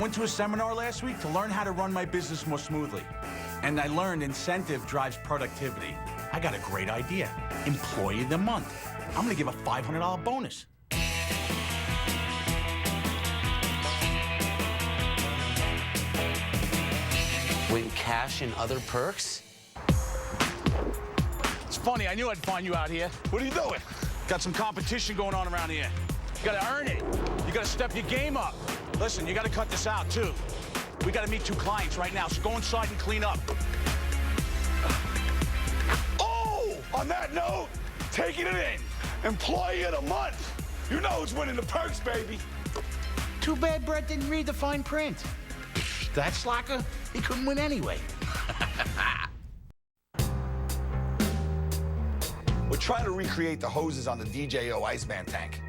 went to a seminar last week to learn how to run my business more smoothly. And I learned incentive drives productivity. I got a great idea. Employee of the month. I'm gonna give a $500 bonus. Win cash and other perks? It's funny, I knew I'd find you out here. What are you doing? Got some competition going on around here. You gotta earn it. You gotta step your game up. Listen, you gotta cut this out, too. We gotta meet 2 clients right now, so go inside and clean up. Oh! On that note, taking it in. Employee of the month. You know who's winning the perks, baby. Too bad Brett didn't read the fine print. That slacker, he couldn't win anyway. We're trying to recreate the hoses on the DJO Iceman tank.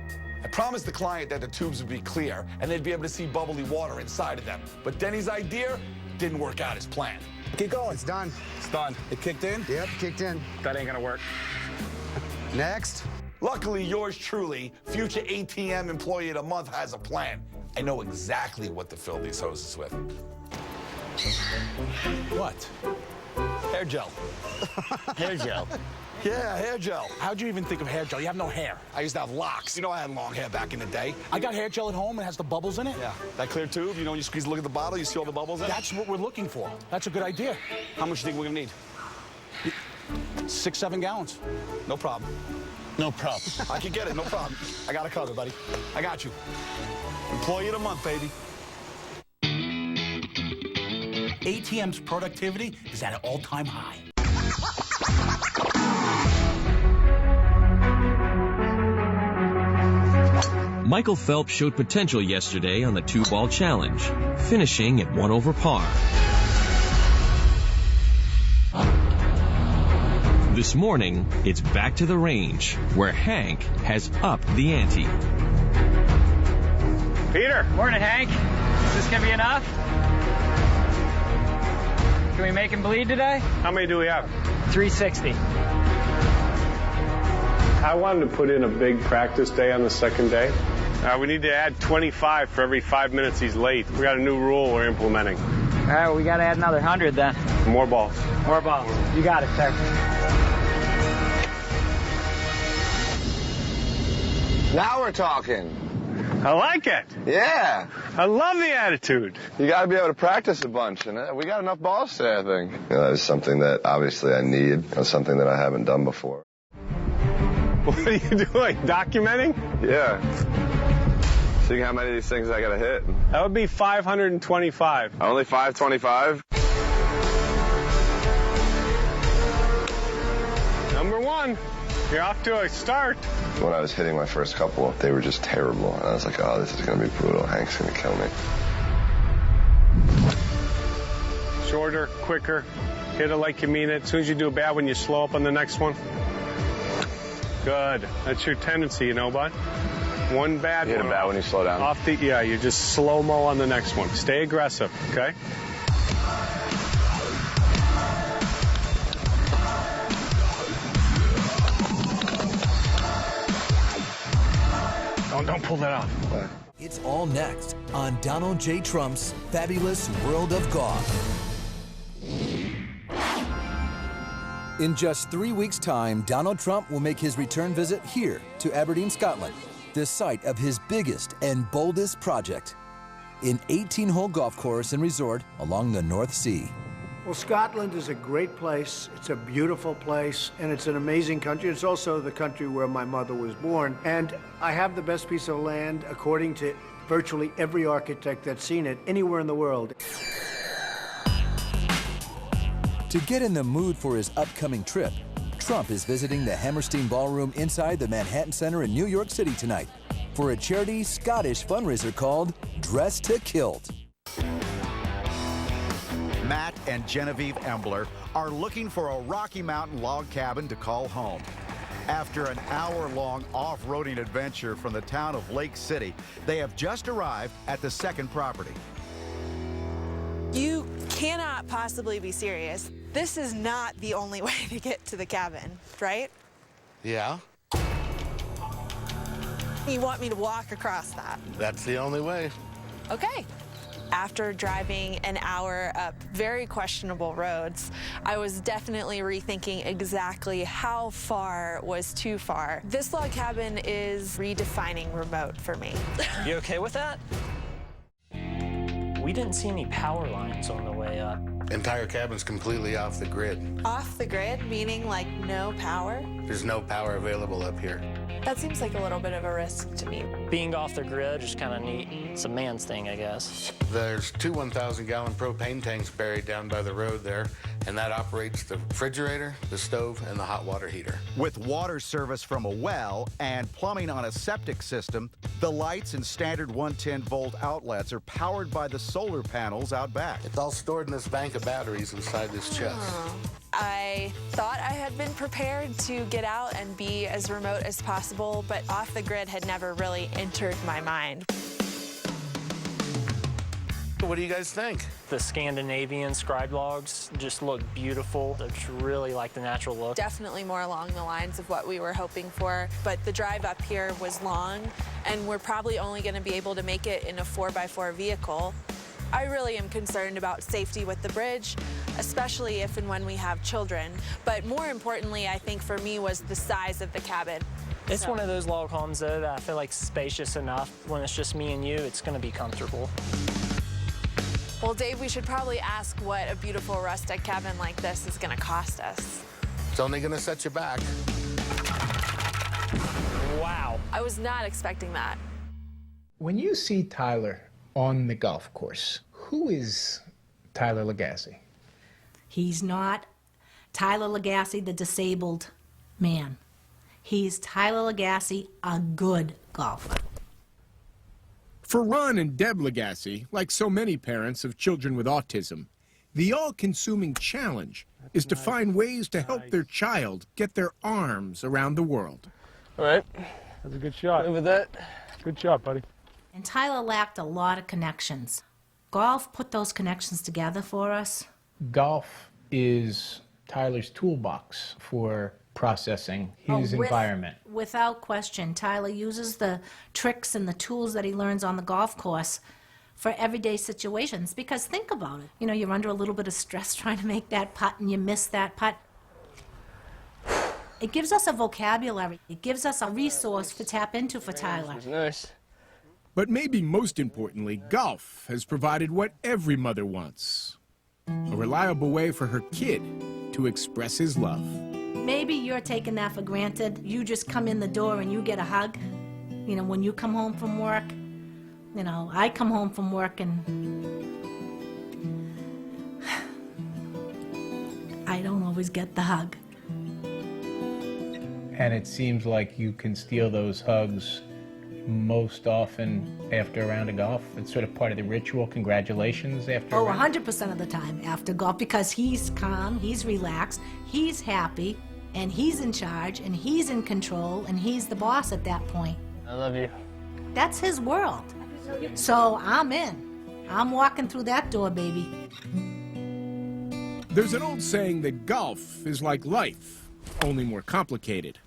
I promised the client that the tubes would be clear and they'd be able to see bubbly water inside of them. But Denny's idea didn't work out as planned. Keep going. It's done. It's done. It kicked in? Yep, kicked in. That ain't gonna work. Next. Luckily, yours truly, future ATM Employee of the Month, has a plan. I know exactly what to fill these hoses with. What? Hair gel. Hair gel. Yeah, hair gel. How'd you even think of hair gel? You have no hair. I used to have locks. You know I had long hair back in the day. I got hair gel at home. It has the bubbles in it. Yeah, that clear tube, you know, when you squeeze, look at the bottle, you see all the bubbles in it? That's what we're looking for. That's a good idea. How much do you think we're gonna need? 6, 7 gallons. No problem. No problem. I can get it, no problem. I got it covered, buddy. I got you. Employee of the month, baby. ATM's productivity is at an all-time high. Michael Phelps showed potential yesterday on the 2-ball challenge, finishing at 1 over par. This morning, it's back to the range, where Hank has upped the ante. Peter. Morning, Hank. Is this going to be enough? Can we make him bleed today? How many do we have? 360. I wanted to put in a big practice day on the second day. We need to add 25 for every 5 minutes he's late. We got a new rule we're implementing. All right, well, we got to add another 100 then. More balls. More balls. You got it, sir. Now we're talking. I like it. Yeah. I love the attitude. You got to be able to practice a bunch, and we got enough balls today, I think. You know, that is something that obviously I need. That's something that I haven't done before. What are you doing? Documenting? Yeah. Seeing how many of these things I got to hit. That would be 525. Only 525? Number 1. You're off to a start. When I was hitting my first couple, they were just terrible. And I was like, oh, this is going to be brutal. Hank's going to kill me. Shorter, quicker. Hit it like you mean it. As soon as you do a bad one, you slow up on the next one. Good. That's your tendency, you know, bud. One bad You hit one. a bad when you slow down. Off the, yeah, you just slow-mo on the next one. Stay aggressive, okay? Don't pull that off. It's all next on Donald J. Trump's Fabulous World of Golf. In just 3 weeks' time, Donald Trump will make his return visit here to Aberdeen, Scotland, the site of his biggest and boldest project, an 18-hole golf course and resort along the North Sea. Well, Scotland is a great place. It's a beautiful place, and it's an amazing country. It's also the country where my mother was born. And I have the best piece of land, according to virtually every architect that's seen it anywhere in the world. To get in the mood for his upcoming trip, Trump is visiting the Hammerstein Ballroom inside the Manhattan Center in New York City tonight for a charity Scottish fundraiser called Dress to Kilt. Matt and Genevieve Embler are looking for a Rocky Mountain log cabin to call home. After an hour-long off-roading adventure from the town of Lake City, they have just arrived at the second property. You cannot possibly be serious. This is not the only way to get to the cabin, right? Yeah, You want me to walk across that? that's the only way. Okay. After driving an hour up very questionable roads, I was definitely rethinking exactly how far was too far. This log cabin is redefining remote for me. You okay with that? We didn't see any power lines on the way up. Entire cabin's completely off the grid. Off the grid, meaning like no power? There's no power available up here. That seems like a little bit of a risk to me. Being off the grid is kind of neat. It's a man's thing, I guess. There's two 1,000-gallon propane tanks buried down by the road there, and that operates the refrigerator, the stove, and the hot water heater. With water service from a well and plumbing on a septic system, the lights and standard 110-volt outlets are powered by the solar panels out back. It's all stored in this bank of batteries inside this chest. I thought I had been prepared to get out and be as remote as possible, but off the grid had never really entered my mind. What do you guys think? The Scandinavian scribe logs just look beautiful. They're just really like the natural look. Definitely more along the lines of what we were hoping for, but the drive up here was long, and we're probably only going to be able to make it in a 4x4 vehicle. I really am concerned about safety with the bridge, especially if and when we have children. But more importantly, I think for me was the size of the cabin. It's one of those log homes, though, that I feel like spacious enough. When it's just me and you, it's going to be comfortable. Well, Dave, we should probably ask what a beautiful rustic cabin like this is going to cost us. It's only going to set you back. Wow. I was not expecting that. When you see Tyler on the golf course, who is Tyler Lagasse? He's not Tyler Lagasse, the disabled man. He's Tyler Lagasse, a good golfer. For Ron and Deb Lagasse, like so many parents of children with autism, the all-consuming challenge is to find ways to help their child get their arms around the world. All right. That's a good shot. Over that. Good shot, buddy. And Tyler lacked a lot of connections. Golf put those connections together for us. Golf is Tyler's toolbox for processing his environment. Without question, Tyler uses the tricks and the tools that he learns on the golf course for everyday situations. Because think about it. You know, you're under a little bit of stress trying to make that putt and you miss that putt. It gives us a vocabulary. It gives us a resource to tap into for Tyler. Nice. But maybe most importantly, golf has provided what every mother wants. A reliable way for her kid to express his love. Maybe you're taking that for granted. You just come in the door and you get a hug. You know, when you come home from work. You know, I come home from work and I don't always get the hug. And it seems like you can steal those hugs most often after a round of golf. It's sort of part of the ritual. Congratulations after a round. 100% of the time after golf, because he's calm, he's relaxed, he's happy, and he's in charge, and he's in control, and he's the boss at that point. I love you. That's his world. So I'm in. I'm walking through that door, baby. There's an old saying that golf is like life, only more complicated.